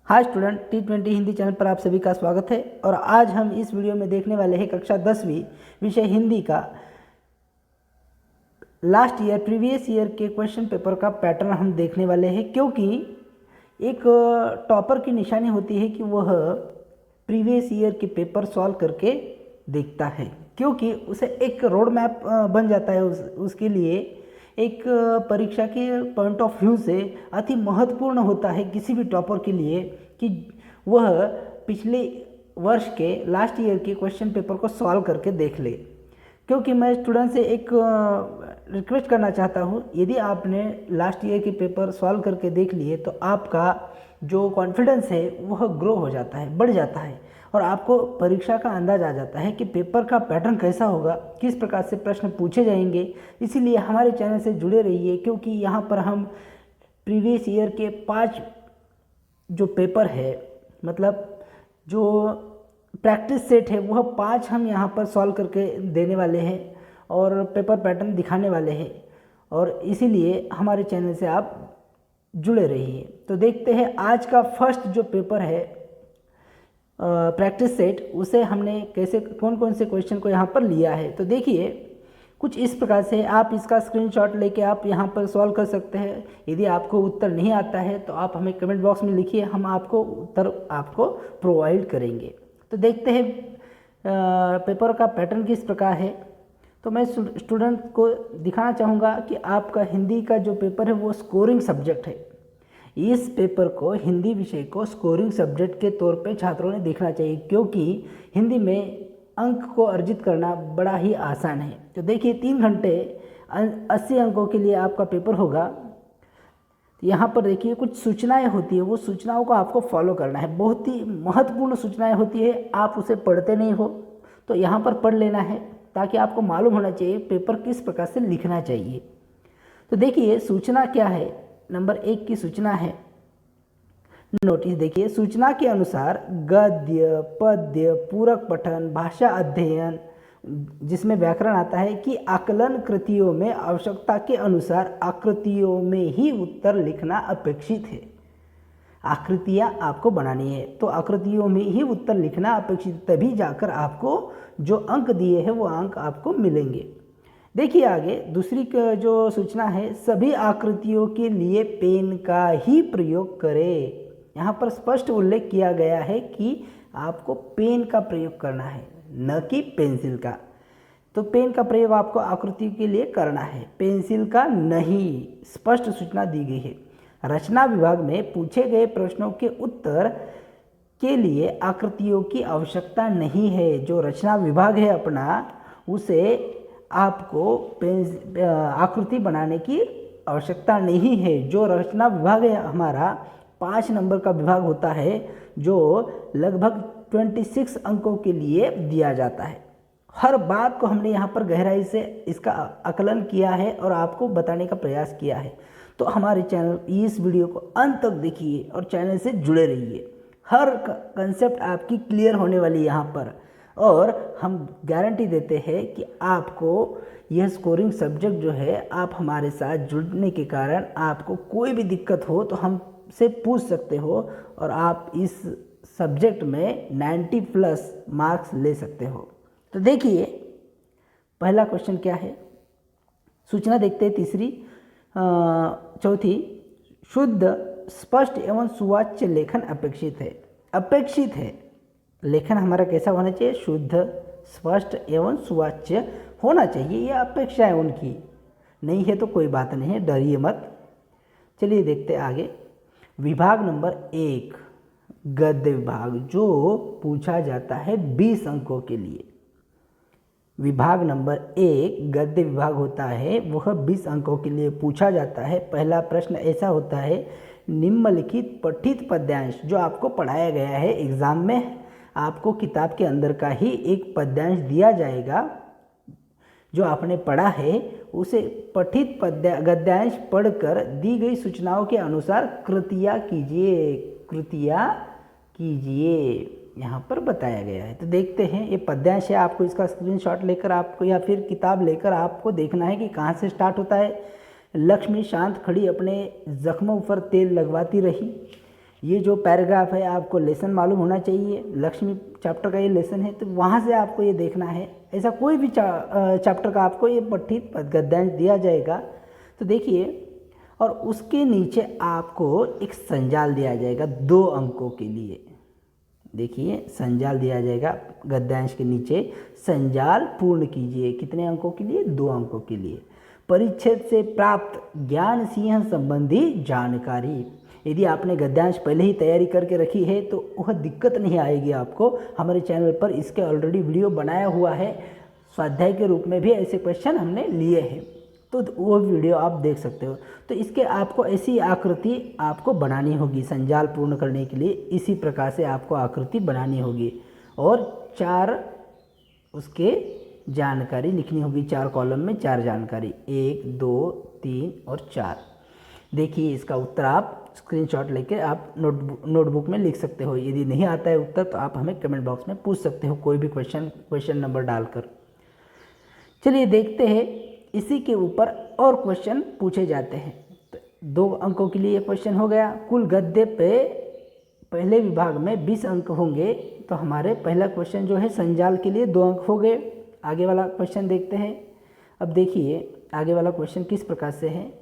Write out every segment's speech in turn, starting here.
Hi student, T20 Hindi channel पर आप सभी का स्वागत है। और आज हम इस वीडियो में देखने वाले हैं कक्षा 10वीं विषय हिंदी का लास्ट ईयर प्रीवियस ईयर के क्वेश्चन पेपर का पैटर्न हम देखने वाले हैं, क्योंकि एक टॉपर की निशानी होती है कि वह प्रीवियस ईयर के पेपर सॉल्व करके देखता है, क्योंकि उसे एक रोड मैप बन जाता है। उसके लिए एक परीक्षा के पॉइंट ऑफ व्यू से अति महत्वपूर्ण होता है किसी भी टॉपर के लिए कि वह पिछले वर्ष के लास्ट ईयर के क्वेश्चन पेपर को सॉल्व करके देख ले। क्योंकि मैं स्टूडेंट से एक रिक्वेस्ट करना चाहता हूँ, यदि आपने लास्ट ईयर के पेपर सॉल्व करके देख लिए तो आपका जो कॉन्फिडेंस है वह ग्रो हो जाता है, बढ़ जाता है, और आपको परीक्षा का अंदाज आ जाता है कि पेपर का पैटर्न कैसा होगा, किस प्रकार से प्रश्न पूछे जाएंगे। इसीलिए हमारे चैनल से जुड़े रहिए, क्योंकि यहाँ पर हम प्रीवियस ईयर के 5 जो पेपर है, मतलब जो प्रैक्टिस सेट है, वह 5 हम यहाँ पर सॉल्व करके देने वाले हैं और पेपर पैटर्न दिखाने वाले हैं, और इसीलिए हमारे चैनल से आप जुड़े रहिए। तो देखते हैं आज का फर्स्ट जो पेपर है प्रैक्टिस सेट, उसे हमने कैसे कौन कौन से क्वेश्चन को यहाँ पर लिया है। तो देखिए कुछ इस प्रकार से आप इसका स्क्रीनशॉट लेके आप यहाँ पर सॉल्व कर सकते हैं। यदि आपको उत्तर नहीं आता है तो आप हमें कमेंट बॉक्स में लिखिए, हम आपको उत्तर आपको प्रोवाइड करेंगे। तो देखते हैं पेपर का पैटर्न किस प्रकार है। तो मैं स्टूडेंट को दिखाना चाहूँगा कि आपका हिंदी का जो पेपर है वो स्कोरिंग सब्जेक्ट है। इस पेपर को, हिंदी विषय को स्कोरिंग सब्जेक्ट के तौर पे छात्रों ने देखना चाहिए, क्योंकि हिंदी में अंक को अर्जित करना बड़ा ही आसान है। तो देखिए 3 घंटे 80 अंकों के लिए आपका पेपर होगा। यहाँ पर देखिए कुछ सूचनाएं होती है, वो सूचनाओं को आपको फॉलो करना है। बहुत ही महत्वपूर्ण सूचनाएं होती है, आप उसे पढ़ते नहीं हो तो यहाँ पर पढ़ लेना है, ताकि आपको मालूम होना चाहिए पेपर किस प्रकार से लिखना चाहिए। तो देखिए सूचना क्या है। नंबर 1 की सूचना है, नोटिस देखिए, सूचना के अनुसार गद्य, पद्य, पूरक पठन, भाषा अध्ययन, जिसमें व्याकरण आता है, कि आकलन कृतियों में आवश्यकता के अनुसार आकृतियों में ही उत्तर लिखना अपेक्षित है। आकृतियाँ आपको बनानी है तो आकृतियों में ही उत्तर लिखना अपेक्षित, तभी जाकर आपको जो अंक दिए हैं वो अंक आपको मिलेंगे। देखिए आगे दूसरी जो सूचना है, सभी आकृतियों के लिए पेन का ही प्रयोग करें। यहाँ पर स्पष्ट उल्लेख किया गया है कि आपको पेन का प्रयोग करना है, न कि पेंसिल का। तो पेन का प्रयोग आपको आकृति के लिए करना है, पेंसिल का नहीं, स्पष्ट सूचना दी गई है। रचना विभाग में पूछे गए प्रश्नों के उत्तर के लिए आकृतियों की आवश्यकता नहीं है। जो रचना विभाग है अपना, उसे आपको आकृति बनाने की आवश्यकता नहीं है। जो रचना विभाग है हमारा 5 नंबर का विभाग होता है, जो लगभग 26 अंकों के लिए दिया जाता है। हर बात को हमने यहाँ पर गहराई से इसका आकलन किया है और आपको बताने का प्रयास किया है। तो हमारे चैनल इस वीडियो को अंत तक देखिए और चैनल से जुड़े रहिए। हर कंसेप्ट आपकी क्लियर होने वाली है यहाँ पर, और हम गारंटी देते हैं कि आपको यह स्कोरिंग सब्जेक्ट जो है, आप हमारे साथ जुड़ने के कारण आपको कोई भी दिक्कत हो तो हमसे पूछ सकते हो, और आप इस सब्जेक्ट में 90+ मार्क्स ले सकते हो। तो देखिए पहला क्वेश्चन क्या है, सूचना देखते हैं तीसरी। चौथी, शुद्ध, स्पष्ट एवं सुवाच्य लेखन अपेक्षित है। अपेक्षित है, लेखन हमारा कैसा होना चाहिए, शुद्ध, स्पष्ट एवं सुवाच्य होना चाहिए। ये अपेक्षा है उनकी, नहीं है तो कोई बात नहीं है, डरिए मत। चलिए देखते आगे। विभाग नंबर 1 गद्य विभाग, जो पूछा जाता है 20 अंकों के लिए। विभाग नंबर 1 गद्य विभाग होता है, वह 20 अंकों के लिए पूछा जाता है। पहला प्रश्न ऐसा होता है, निम्नलिखित पठित पद्यांश, जो आपको पढ़ाया गया है एग्जाम में, आपको किताब के अंदर का ही एक पद्यांश दिया जाएगा, जो आपने पढ़ा है उसे पठित गद्यांश पढ़कर दी गई सूचनाओं के अनुसार कृतियाँ कीजिए। कृतियाँ कीजिए यहाँ पर बताया गया है। तो देखते हैं, ये पद्यांश है, आपको इसका स्क्रीनशॉट लेकर आपको या फिर किताब लेकर आपको देखना है कि कहाँ से स्टार्ट होता है। लक्ष्मी शांत खड़ी अपने जख्मों पर तेल लगवाती रही, ये जो पैराग्राफ है आपको लेसन मालूम होना चाहिए, लक्ष्मी चैप्टर का ये लेसन है, तो वहाँ से आपको ये देखना है। ऐसा कोई भी चैप्टर का आपको ये पठित गद्यांश दिया जाएगा तो देखिए, और उसके नीचे आपको एक संजाल दिया जाएगा 2 अंकों के लिए। देखिए संजाल दिया जाएगा गद्यांश के नीचे, संजाल पूर्ण कीजिए, कितने अंकों के लिए? 2 अंकों के लिए। परिच्छेद से प्राप्त ज्ञान सिंह संबंधी जानकारी। यदि आपने गद्यांश पहले ही तैयारी करके रखी है तो वह दिक्कत नहीं आएगी आपको। हमारे चैनल पर इसके ऑलरेडी वीडियो बनाया हुआ है, स्वाध्याय के रूप में भी ऐसे क्वेश्चन हमने लिए हैं, तो वो वीडियो आप देख सकते हो। तो इसके आपको ऐसी आकृति आपको बनानी होगी संजाल पूर्ण करने के लिए, इसी प्रकार से आपको आकृति बनानी होगी और 4 उसके जानकारी लिखनी होगी, 4 कॉलम में 4 जानकारी, 1 2 3 और 4। देखिए इसका उत्तर आप स्क्रीनशॉट लेके आप नोटबुक में लिख सकते हो। यदि नहीं आता है उत्तर तो आप हमें कमेंट बॉक्स में पूछ सकते हो, कोई भी क्वेश्चन नंबर डालकर। चलिए देखते हैं, इसी के ऊपर और क्वेश्चन पूछे जाते हैं। तो 2 अंकों के लिए क्वेश्चन हो गया। कुल गद्य पे पहले विभाग में 20 अंक होंगे, तो हमारे पहला क्वेश्चन जो है संजाल के लिए 2 अंक हो गए। आगे वाला क्वेश्चन देखते हैं। अब देखिए आगे वाला क्वेश्चन किस प्रकार से है,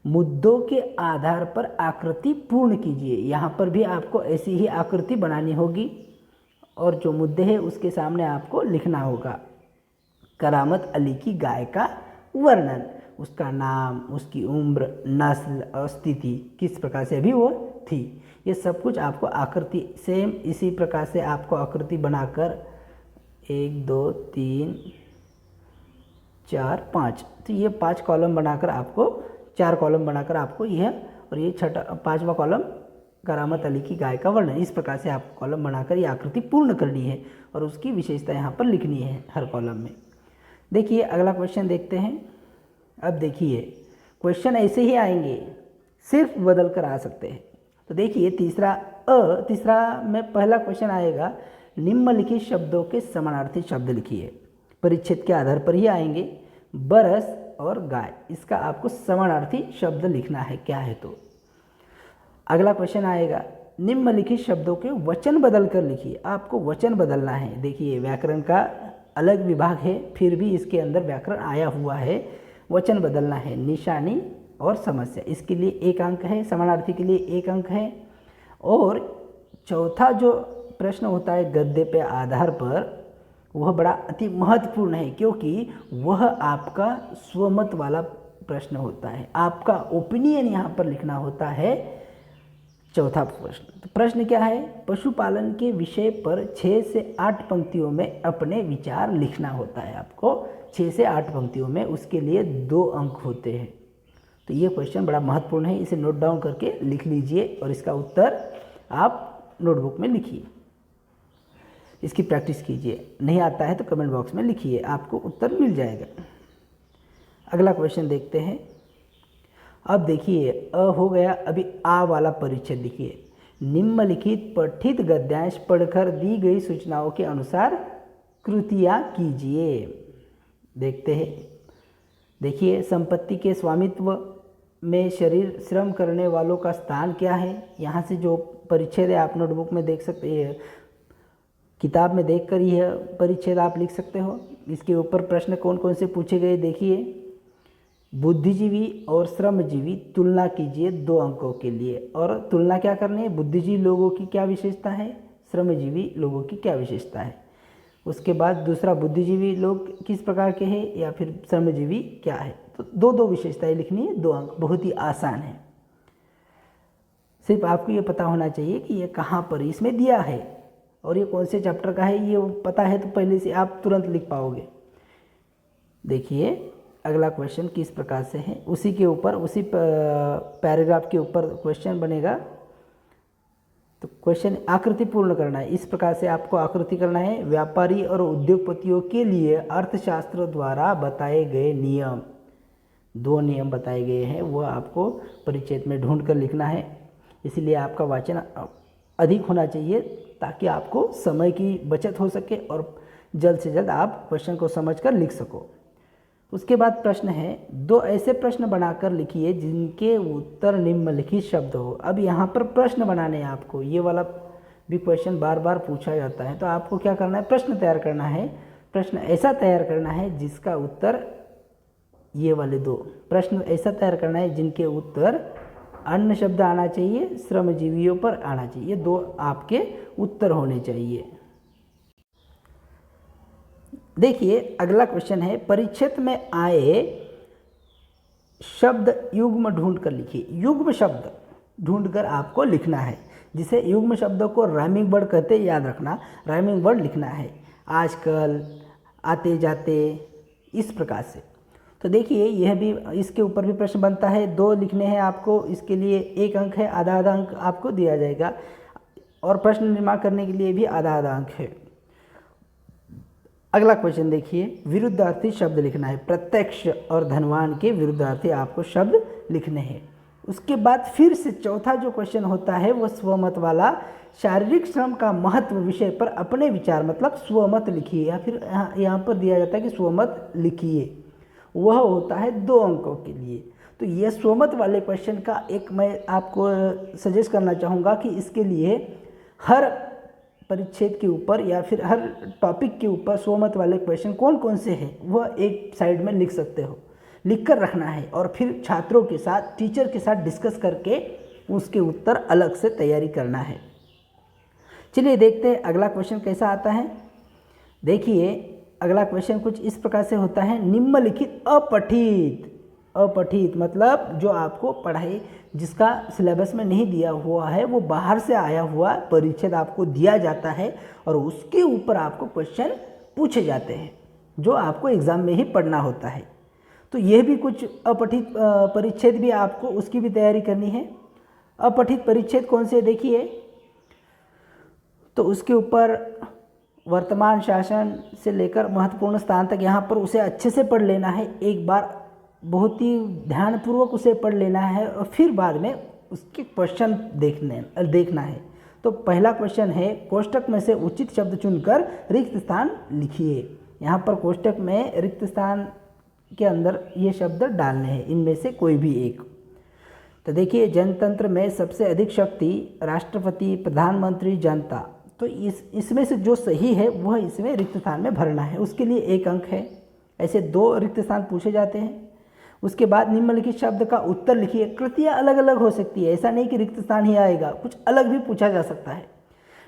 मुद्दों के आधार पर आकृति पूर्ण कीजिए। यहाँ पर भी आपको ऐसी ही आकृति बनानी होगी और जो मुद्दे हैं उसके सामने आपको लिखना होगा। करामत अली की गाय का वर्णन, उसका नाम, उसकी उम्र, नस्ल और स्थिति किस प्रकार से अभी वो थी, ये सब कुछ आपको आकृति सेम इसी प्रकार से आपको आकृति बनाकर 1 2 3 4 5, तो ये 5 कॉलम बनाकर आपको 4 कॉलम बनाकर आपको यह और ये 5वां कॉलम करामत अली की गाय का वर्णन, इस प्रकार से आपको कॉलम बनाकर ये आकृति पूर्ण करनी है और उसकी विशेषता यहाँ पर लिखनी है हर कॉलम में। देखिए अगला क्वेश्चन देखते हैं। अब देखिए क्वेश्चन ऐसे ही आएंगे, सिर्फ बदल कर आ सकते हैं। तो देखिए तीसरा में पहला क्वेश्चन आएगा, निम्नलिखित शब्दों के समानार्थी शब्द लिखिए। परिच्छेद के आधार पर ही आएंगे, बरस और गाय, इसका आपको समानार्थी शब्द लिखना है क्या है। तो अगला क्वेश्चन आएगा, निम्नलिखित शब्दों के वचन बदल कर लिखिए। आपको वचन बदलना है। देखिए व्याकरण का अलग विभाग है, फिर भी इसके अंदर व्याकरण आया हुआ है, वचन बदलना है। निशानी और समस्या, इसके लिए 1 अंक है, समानार्थी के लिए 1 अंक है। और चौथा जो प्रश्न होता है गद्य पे आधार पर, वह बड़ा अति महत्वपूर्ण है, क्योंकि वह आपका स्वमत वाला प्रश्न होता है, आपका ओपिनियन यहाँ पर लिखना होता है। चौथा प्रश्न, तो प्रश्न क्या है, पशुपालन के विषय पर 6 से 8 पंक्तियों में अपने विचार लिखना होता है आपको, 6 से 8 पंक्तियों में, उसके लिए 2 अंक होते हैं। तो ये क्वेश्चन बड़ा महत्वपूर्ण है, इसे नोट डाउन करके लिख लीजिए और इसका उत्तर आप नोटबुक में लिखिए, इसकी प्रैक्टिस कीजिए। नहीं आता है तो कमेंट बॉक्स में लिखिए, आपको उत्तर मिल जाएगा। अगला क्वेश्चन देखते हैं। अब देखिए हो गया, अभी आ वाला परिच्छेद लिखिए। निम्नलिखित पठित गद्यांश पढ़कर दी गई सूचनाओं के अनुसार कृतियाँ कीजिए। देखते हैं। देखिए संपत्ति के स्वामित्व में शरीर श्रम करने वालों का स्थान क्या है। यहाँ से जो परिच्छेद है आप नोटबुक में देख सकते हैं, किताब में देखकर यह परिच्छेद आप लिख सकते हो। इसके ऊपर प्रश्न कौन कौन से पूछे गए देखिए। बुद्धिजीवी और श्रमजीवी तुलना कीजिए 2 अंकों के लिए, और तुलना क्या करनी है, बुद्धिजीवी लोगों की क्या विशेषता है, श्रमजीवी लोगों की क्या विशेषता है। उसके बाद दूसरा, बुद्धिजीवी लोग किस प्रकार के हैं या फिर श्रमजीवी क्या है। तो 2 विशेषताएं लिखनी है, 2 अंक, बहुत ही आसान है। सिर्फ आपको ये पता होना चाहिए कि ये कहाँ पर इसमें दिया है और ये कौन से चैप्टर का है, ये पता है तो पहले से आप तुरंत लिख पाओगे। देखिए अगला क्वेश्चन किस प्रकार से है, उसी के ऊपर, उसी पैराग्राफ के ऊपर क्वेश्चन बनेगा। तो क्वेश्चन आकृति पूर्ण करना है, इस प्रकार से आपको आकृति करना है। व्यापारी और उद्योगपतियों के लिए अर्थशास्त्र द्वारा बताए गए नियम, 2 नियम बताए गए हैं, वह आपको परिच्छेद में ढूंढ कर लिखना है। इसलिए आपका वाचन अधिक होना चाहिए ताकि आपको समय की बचत हो सके और जल्द से जल्द आप क्वेश्चन को समझकर लिख सको। उसके बाद प्रश्न है, दो ऐसे प्रश्न बनाकर लिखिए जिनके उत्तर निम्नलिखित शब्द हो। अब यहाँ पर प्रश्न बनाने हैं आपको, ये वाला भी क्वेश्चन बार बार पूछा जाता है। तो आपको क्या करना है, प्रश्न तैयार करना है। प्रश्न ऐसा तैयार करना है जिसका उत्तर, ये वाले दो प्रश्न ऐसा तैयार करना है जिनके उत्तर अन्य शब्द आना चाहिए, श्रमजीवियों पर आना चाहिए। ये दो आपके उत्तर होने चाहिए। देखिए अगला क्वेश्चन है, परिच्छेद में आए शब्द युग्म ढूंढ कर लिखिए। युग्म शब्द ढूंढकर आपको लिखना है, जिसे युग्म शब्दों को राइमिंग वर्ड कहते हैं, याद रखना। राइमिंग वर्ड लिखना है, आजकल, आते जाते, इस प्रकार से। तो देखिए यह भी, इसके ऊपर भी प्रश्न बनता है। दो लिखने हैं आपको, इसके लिए 1 अंक है, आधा आधा अंक आपको दिया जाएगा। और प्रश्न निर्माण करने के लिए भी आधा आधा अंक है। अगला क्वेश्चन देखिए, विरुद्धार्थी शब्द लिखना है। प्रत्यक्ष और धनवान के विरुद्धार्थी आपको शब्द लिखने हैं। उसके बाद फिर से चौथा जो क्वेश्चन होता है वो स्वमत वाला। शारीरिक श्रम का महत्व विषय पर अपने विचार, मतलब स्वमत लिखिए, या फिर यहाँ पर दिया जाता है कि स्वमत लिखिए। वह होता है 2 अंकों के लिए। तो यह स्वमत वाले क्वेश्चन का एक मैं आपको सजेस्ट करना चाहूँगा कि इसके लिए हर परिच्छेद के ऊपर या फिर हर टॉपिक के ऊपर स्वमत वाले क्वेश्चन कौन कौन से हैं वह एक साइड में लिख सकते हो, लिख कर रखना है। और फिर छात्रों के साथ, टीचर के साथ डिस्कस करके उसके उत्तर अलग से तैयारी करना है। चलिए देखते हैं अगला क्वेश्चन कैसा आता है। देखिए अगला क्वेश्चन कुछ इस प्रकार से होता है, निम्नलिखित अपठित। अपठित मतलब जो आपको पढ़ाई, जिसका सिलेबस में नहीं दिया हुआ है, वो बाहर से आया हुआ परिच्छेद आपको दिया जाता है और उसके ऊपर आपको क्वेश्चन पूछे जाते हैं, जो आपको एग्ज़ाम में ही पढ़ना होता है। तो यह भी कुछ अपठित परिच्छेद भी आपको, उसकी भी तैयारी करनी है। अपठित परिच्छेद कौन से, देखिए तो उसके ऊपर वर्तमान शासन से लेकर महत्वपूर्ण स्थान तक, यहाँ पर उसे अच्छे से पढ़ लेना है। एक बार बहुत ही ध्यानपूर्वक उसे पढ़ लेना है और फिर बाद में उसके क्वेश्चन देखना है। तो पहला क्वेश्चन है, कोष्टक में से उचित शब्द चुनकर रिक्त स्थान लिखिए। यहाँ पर कोष्टक में रिक्त स्थान के अंदर ये शब्द डालने हैं, इनमें से कोई भी एक। तो देखिए, जनतंत्र में सबसे अधिक शक्ति राष्ट्रपति, प्रधानमंत्री, जनता। तो इसमें से जो सही है वह इसमें रिक्त स्थान में भरना है, उसके लिए 1 अंक है। ऐसे 2 रिक्त स्थान पूछे जाते हैं। उसके बाद निम्नलिखित शब्द का उत्तर लिखिए। कृतियाँ अलग अलग हो सकती है, ऐसा नहीं कि रिक्त स्थान ही आएगा, कुछ अलग भी पूछा जा सकता है।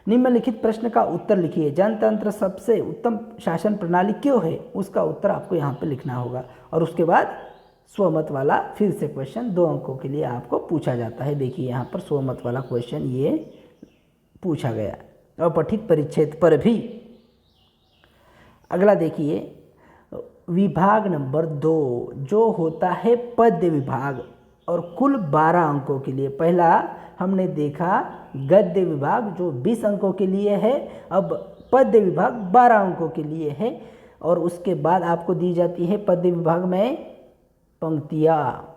निम्नलिखित प्रश्न का उत्तर लिखिए। जनतंत्र सबसे उत्तम शासन प्रणाली क्यों है, उसका उत्तर आपको यहाँ पर लिखना होगा। और उसके बाद स्वमत वाला फिर से क्वेश्चन 2 अंकों के लिए आपको पूछा जाता है। देखिए यहाँ पर स्वमत वाला क्वेश्चन ये पूछा गया, अपठित परिच्छेद पर भी। अगला देखिए, विभाग नंबर 2 जो होता है पद्य विभाग, और कुल 12 अंकों के लिए। पहला हमने देखा गद्य विभाग जो 20 अंकों के लिए है, अब पद्य विभाग 12 अंकों के लिए है। और उसके बाद आपको दी जाती है पद्य विभाग में पंक्तियाँ,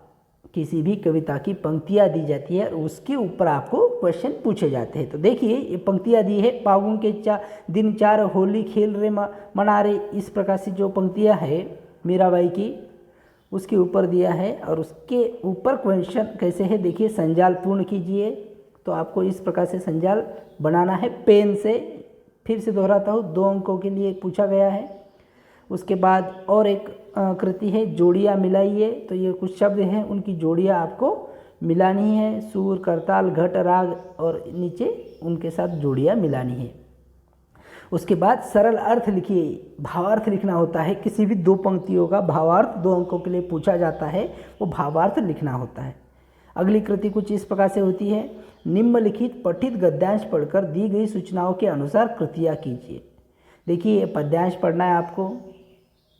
किसी भी कविता की पंक्तियाँ दी जाती है और उसके ऊपर आपको क्वेश्चन पूछे जाते हैं। तो देखिए ये पंक्तियाँ दी है, फागुन के दिन 4 होली खेल रे मना रे, इस प्रकार से जो पंक्तियाँ है मीराबाई की, उसके ऊपर दिया है। और उसके ऊपर क्वेश्चन कैसे है, देखिए, संजाल पूर्ण कीजिए। तो आपको इस प्रकार से संजाल बनाना है पेन से। फिर से दोहराता हूँ, 2 अंकों के लिए पूछा गया है। उसके बाद और एक कृति है, जोड़ियाँ मिलाइए। तो ये कुछ शब्द हैं, उनकी जोड़ियाँ आपको मिलानी है। सूर, करताल, घट, राग, और नीचे उनके साथ जोड़ियाँ मिलानी है। उसके बाद सरल अर्थ लिखिए। भावार्थ लिखना होता है, किसी भी 2 पंक्तियों का भावार्थ 2 अंकों के लिए पूछा जाता है, वो भावार्थ लिखना होता है। अगली कृति कुछ इस प्रकार से होती है, निम्नलिखित पठित गद्यांश पढ़कर दी गई सूचनाओं के अनुसार कृतियाँ कीजिए। देखिए ये पद्यांश पढ़ना है आपको,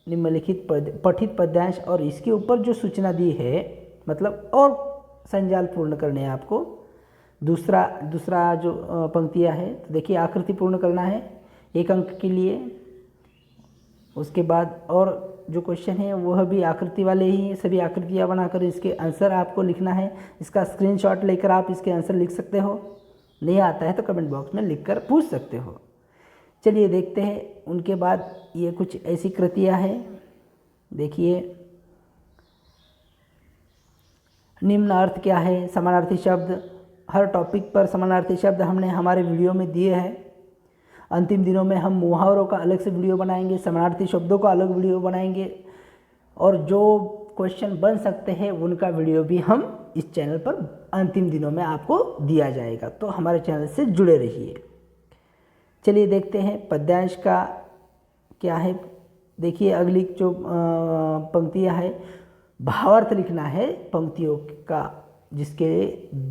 निम्नलिखित पठित पद्यांश, और इसके ऊपर जो सूचना दी है मतलब और संजाल पूर्ण करने हैं आपको। दूसरा जो पंक्तियाँ है, तो देखिए आकृति पूर्ण करना है 1 अंक के लिए। उसके बाद और जो क्वेश्चन है वह भी आकृति वाले ही हैं, सभी आकृतियाँ बनाकर इसके आंसर आपको लिखना है। इसका स्क्रीनशॉट लेकर आप इसके आंसर लिख सकते हो, नहीं आता है तो कमेंट बॉक्स में लिखकर पूछ सकते हो। चलिए देखते हैं। उनके बाद ये कुछ ऐसी कृतियाँ हैं, देखिए निम्न अर्थ क्या है, समानार्थी शब्द, हर टॉपिक पर समानार्थी शब्द हमने हमारे वीडियो में दिए हैं। अंतिम दिनों में हम मुहावरों का अलग से वीडियो बनाएंगे, समानार्थी शब्दों का अलग वीडियो बनाएंगे, और जो क्वेश्चन बन सकते हैं उनका वीडियो भी हम इस चैनल पर अंतिम दिनों में आपको दिया जाएगा। तो हमारे चैनल से जुड़े रहिए। चलिए देखते हैं पद्यांश का क्या है। देखिए अगली जो पंक्तियाँ है, भावार्थ लिखना है पंक्तियों का, जिसके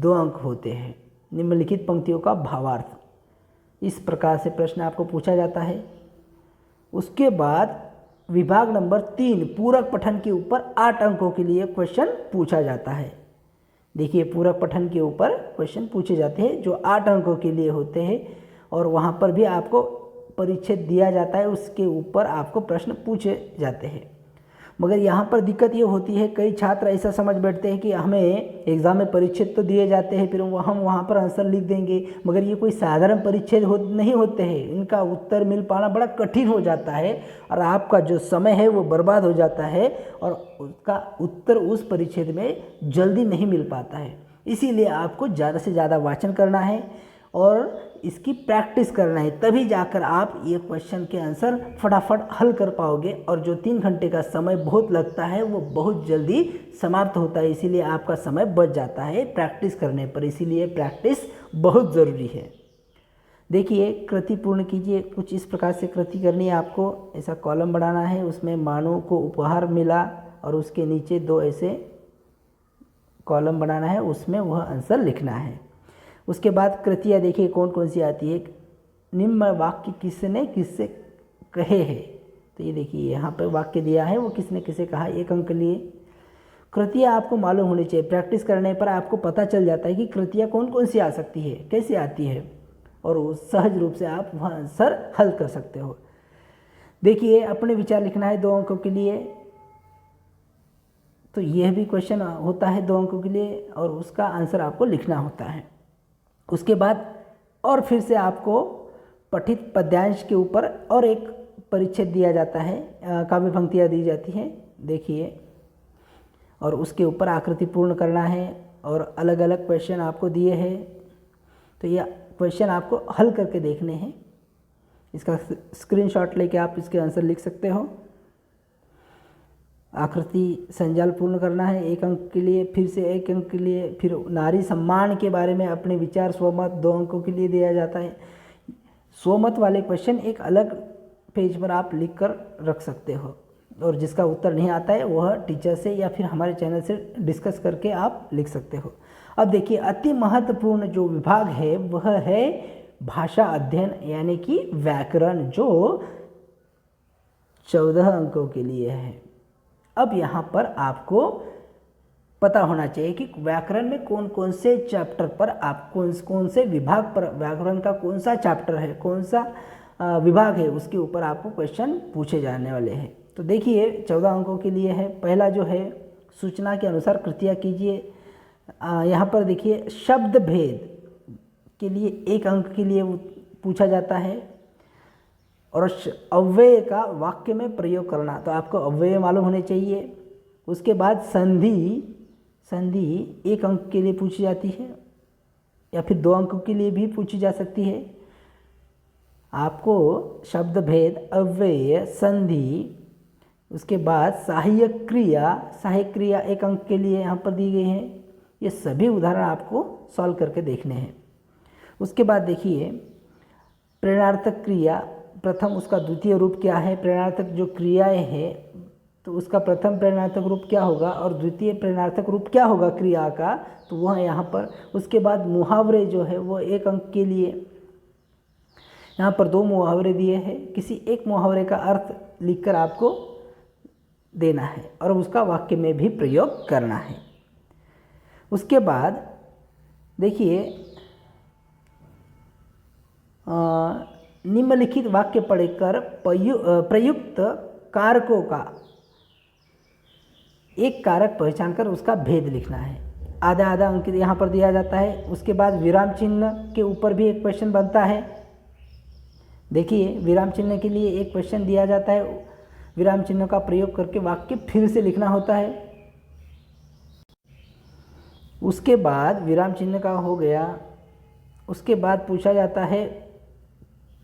2 अंक होते हैं। निम्नलिखित पंक्तियों का भावार्थ, इस प्रकार से प्रश्न आपको पूछा जाता है। उसके बाद विभाग नंबर 3 पूरक पठन के ऊपर 8 अंकों के लिए क्वेश्चन पूछा जाता है। देखिए पूरक पठन के ऊपर क्वेश्चन पूछे जाते हैं जो 8 अंकों के लिए होते हैं, और वहाँ पर भी आपको परिच्छेद दिया जाता है, उसके ऊपर आपको प्रश्न पूछे जाते हैं। मगर यहाँ पर दिक्कत ये होती है, कई छात्र ऐसा समझ बैठते हैं कि हमें एग्ज़ाम में परिच्छेद तो दिए जाते हैं, फिर हम वहाँ पर आंसर लिख देंगे, मगर ये कोई साधारण परिच्छेद नहीं होते हैं। इनका उत्तर मिल पाना बड़ा कठिन हो जाता है, और आपका जो समय है वो बर्बाद हो जाता है, और उसका उत्तर उस परिच्छेद में जल्दी नहीं मिल पाता है। इसीलिए आपको ज़्यादा से ज़्यादा वाचन करना है और इसकी प्रैक्टिस करना है, तभी जाकर आप ये क्वेश्चन के आंसर फटाफट हल कर पाओगे। और जो 3 घंटे का समय बहुत लगता है वो बहुत जल्दी समाप्त होता है, इसीलिए आपका समय बच जाता है प्रैक्टिस करने पर। इसीलिए प्रैक्टिस बहुत ज़रूरी है। देखिए कृति पूर्ण कीजिए। कुछ इस प्रकार से कृति करनी है आपको। ऐसा कॉलम बनाना है, उसमें मानव को उपहार मिला, और उसके नीचे 2 ऐसे कॉलम बनाना है, उसमें वह आंसर लिखना है। उसके बाद कृतियाँ देखिए कौन कौन सी आती है। निम्न वाक्य किसने किससे कहे हैं, तो ये देखिए यहाँ पर वाक्य दिया है, वो किसने किसे कहा, 1 अंक लिए। कृतियाँ आपको मालूम होनी चाहिए, प्रैक्टिस करने पर आपको पता चल जाता है कि कृतियाँ कौन कौन सी आ सकती है, कैसे आती है, और वो सहज रूप से आप वह आंसर हल कर सकते हो। देखिए अपने विचार लिखना है 2 अंकों के लिए, तो यह भी क्वेश्चन होता है 2 अंकों के लिए, और उसका आंसर आपको लिखना होता है। उसके बाद और फिर से आपको पठित पद्यांश के ऊपर और एक परिच्छेद दिया जाता है, काव्य पंक्तियाँ दी जाती हैं, देखिए, और उसके ऊपर आकृति पूर्ण करना है, और अलग अलग क्वेश्चन आपको दिए हैं। तो ये क्वेश्चन आपको हल करके देखने हैं। इसका स्क्रीनशॉट लेके आप इसके आंसर लिख सकते हो। आकृति संजाल पूर्ण करना है 1 अंक के लिए, फिर से 1 अंक के लिए। फिर नारी सम्मान के बारे में अपने विचार स्वमत 2 अंकों के लिए दिया जाता है। स्वमत वाले क्वेश्चन एक अलग पेज पर आप लिख कर रख सकते हो, और जिसका उत्तर नहीं आता है वह टीचर से या फिर हमारे चैनल से डिस्कस करके आप लिख सकते हो। अब देखिए अति महत्वपूर्ण जो विभाग है वह है भाषा अध्ययन, यानी कि व्याकरण, जो 14 अंकों के लिए है। अब यहाँ पर आपको पता होना चाहिए कि व्याकरण में कौन कौन से चैप्टर पर आप कौन से विभाग पर, व्याकरण का कौन सा चैप्टर है, कौन सा विभाग है, उसके ऊपर आपको क्वेश्चन पूछे जाने वाले हैं। तो देखिए 14 अंकों के लिए है। पहला जो है, सूचना के अनुसार कृतियाँ कीजिए। यहाँ पर देखिए शब्द भेद के लिए 1 अंक के लिए पूछा जाता है, और अव्यय का वाक्य में प्रयोग करना, तो आपको अव्यय मालूम होने चाहिए। उसके बाद संधि 1 अंक के लिए पूछी जाती है, या फिर 2 अंकों के लिए भी पूछी जा सकती है। आपको शब्द भेद, अव्यय, संधि, उसके बाद सहायक क्रिया 1 अंक के लिए यहाँ पर दी गई है। ये सभी उदाहरण आपको सॉल्व करके देखने हैं। उसके बाद देखिए प्रेरणार्थक क्रिया, प्रथम उसका द्वितीय रूप क्या है, प्रेरणार्थक जो क्रियाएं हैं तो उसका प्रथम प्रेरणार्थक रूप क्या होगा और द्वितीय प्रेरणार्थक रूप क्या होगा क्रिया का, तो वह यहाँ पर। उसके बाद मुहावरे जो है वो 1 अंक के लिए, यहाँ पर 2 मुहावरे दिए हैं। किसी एक मुहावरे का अर्थ लिखकर आपको देना है और उसका वाक्य में भी प्रयोग करना है। उसके बाद देखिए निम्नलिखित वाक्य पढ़कर प्रयुक्त कारकों का एक कारक पहचान कर उसका भेद लिखना है। आधा अंक यहाँ पर दिया जाता है। उसके बाद विराम चिन्ह के ऊपर भी एक क्वेश्चन बनता है। देखिए विराम चिन्ह के लिए एक क्वेश्चन दिया जाता है। विराम चिन्ह का प्रयोग करके वाक्य फिर से लिखना होता है। उसके बाद विराम चिन्ह का हो गया, उसके बाद पूछा जाता है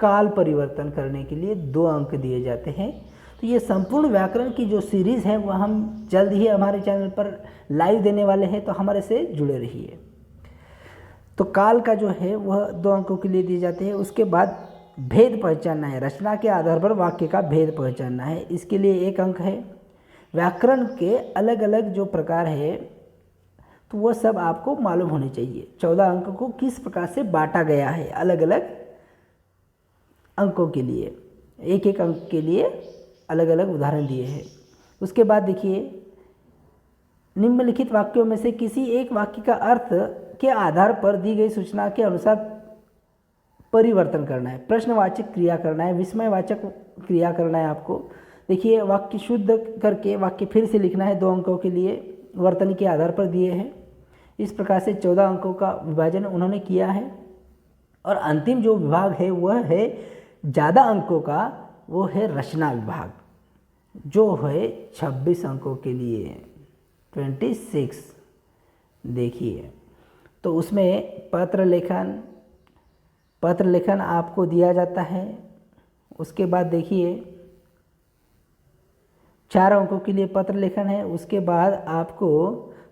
काल परिवर्तन करने के लिए 2 अंक दिए जाते हैं। तो ये संपूर्ण व्याकरण की जो सीरीज़ है वह हम जल्द ही हमारे चैनल पर लाइव देने वाले हैं, तो हमारे से जुड़े रहिए। तो काल का जो है वह 2 अंकों के लिए दिए जाते हैं। उसके बाद भेद पहचानना है, रचना के आधार पर वाक्य का भेद पहचानना है, इसके लिए 1 अंक है। व्याकरण के अलग अलग जो प्रकार है तो वह सब आपको मालूम होने चाहिए। 14 अंक को किस प्रकार से बांटा गया है अलग अलग अंकों के लिए, 1-1 अंक के लिए अलग अलग उदाहरण दिए हैं। उसके बाद देखिए, निम्नलिखित वाक्यों में से किसी एक वाक्य का अर्थ के आधार पर दी गई सूचना के अनुसार परिवर्तन करना है। प्रश्नवाचक क्रिया करना है, विस्मयवाचक क्रिया करना है आपको। देखिए, वाक्य शुद्ध करके वाक्य फिर से लिखना है 2 अंकों के लिए, वर्तनी के आधार पर दिए हैं। इस प्रकार से 14 अंकों का विभाजन उन्होंने किया है। और अंतिम जो विभाग है वह है ज़्यादा अंकों का, वो है रचना विभाग, जो है 26 अंकों के लिए 26। देखिए, तो उसमें पत्र लेखन आपको दिया जाता है। उसके बाद देखिए 4 अंकों के लिए पत्र लेखन है। उसके बाद आपको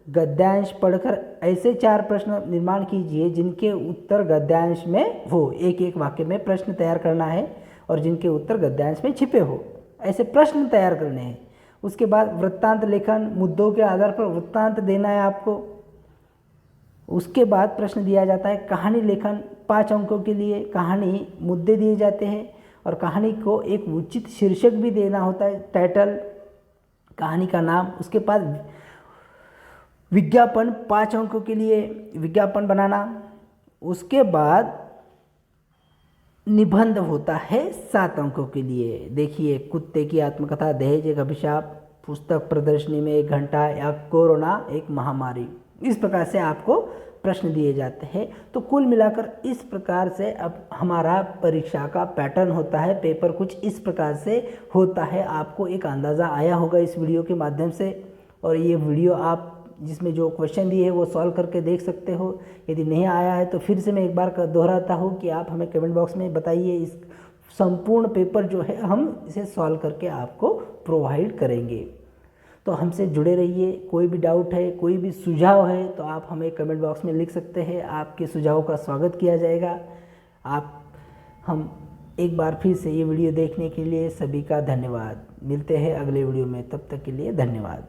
गद्यांश पढ़कर ऐसे 4 प्रश्न निर्माण कीजिए जिनके उत्तर गद्यांश में हो। 1-1 वाक्य में प्रश्न तैयार करना है और जिनके उत्तर गद्यांश में छिपे हो, ऐसे प्रश्न तैयार करने हैं। उसके बाद वृत्तांत लेखन, मुद्दों के आधार पर वृत्तांत देना है आपको। उसके बाद प्रश्न दिया जाता है कहानी लेखन, 5 अंकों के लिए कहानी मुद्दे दिए जाते हैं और कहानी को एक उचित शीर्षक भी देना होता है, टाइटल, कहानी का नाम। उसके बाद विज्ञापन, 5 अंकों के लिए विज्ञापन बनाना। उसके बाद निबंध होता है 7 अंकों के लिए। देखिए, कुत्ते की आत्मकथा, दहेज एक अभिशाप, पुस्तक प्रदर्शनी में 1 घंटा, या कोरोना एक महामारी। इस प्रकार से आपको प्रश्न दिए जाते हैं। तो कुल मिलाकर इस प्रकार से अब हमारा परीक्षा का पैटर्न होता है, पेपर कुछ इस प्रकार से होता है। आपको एक अंदाज़ा आया होगा इस वीडियो के माध्यम से। और ये वीडियो आप जिसमें जो क्वेश्चन दिए हैं वो सॉल्व करके देख सकते हो। यदि नहीं आया है तो फिर से मैं एक बार दोहराता हूँ कि आप हमें कमेंट बॉक्स में बताइए। इस संपूर्ण पेपर जो है हम इसे सॉल्व करके आपको प्रोवाइड करेंगे। तो हमसे जुड़े रहिए। कोई भी डाउट है, कोई भी सुझाव है तो आप हमें कमेंट बॉक्स में लिख सकते हैं। आपके सुझाव का स्वागत किया जाएगा। हम एक बार फिर से ये वीडियो देखने के लिए सभी का धन्यवाद। मिलते हैं अगले वीडियो में, तब तक के लिए धन्यवाद।